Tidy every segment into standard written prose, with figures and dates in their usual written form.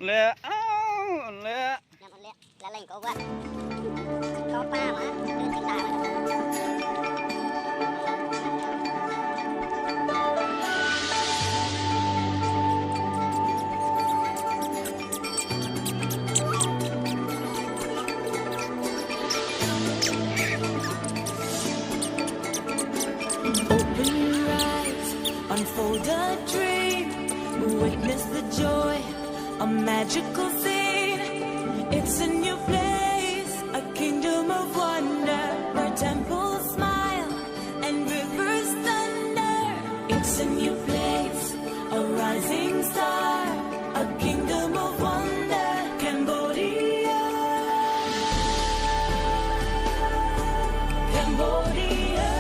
lẹ áo lẹ là lên cổ quá có ba mà đưa tiếng đài mà Unfold a dream, witness the joy, a magical scene. It's a new place, a kingdom of wonder, where temples smile and rivers thunder. It's a new place, a rising star, a kingdom of wonder, Cambodia. Cambodia.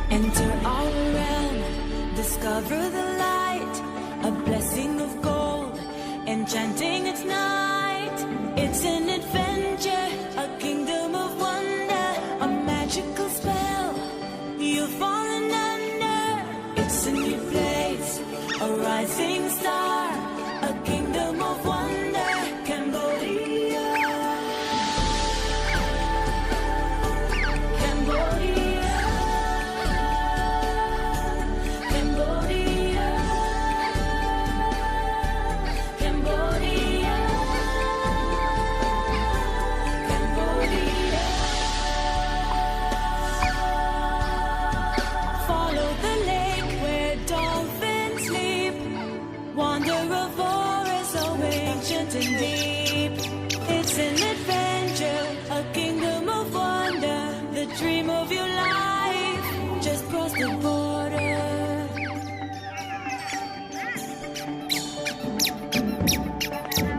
Enter our realm, discover the light, a blessing of gold, enchanting its night. It's an adventure, a kingdom of wonder, a magical spell you've fallen under. It's a new place, a rising star, a kingdom of wonder, Cambodia. Cambodia. And deep, it's an adventure, a kingdom of wonder, the dream of your life just crossed the border.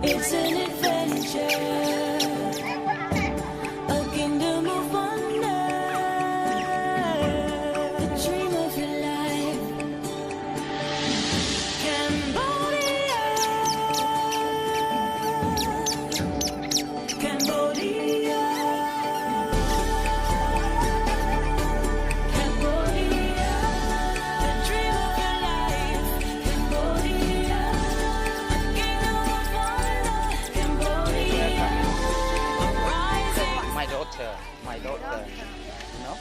It's an adventure, a kingdom of wonder, the dream of your life. My daughter, you know,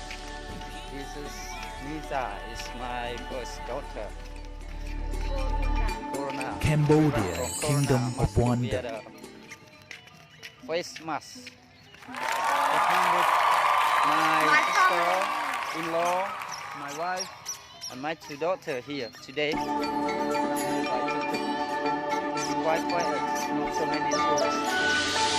this is Nisa, is my first daughter. Corona. Cambodia, From Kingdom Corona, of Wonder. Face mask. I came with my sister-in-law, my wife, and my two daughters here today. It's quite quiet, not so many tourists.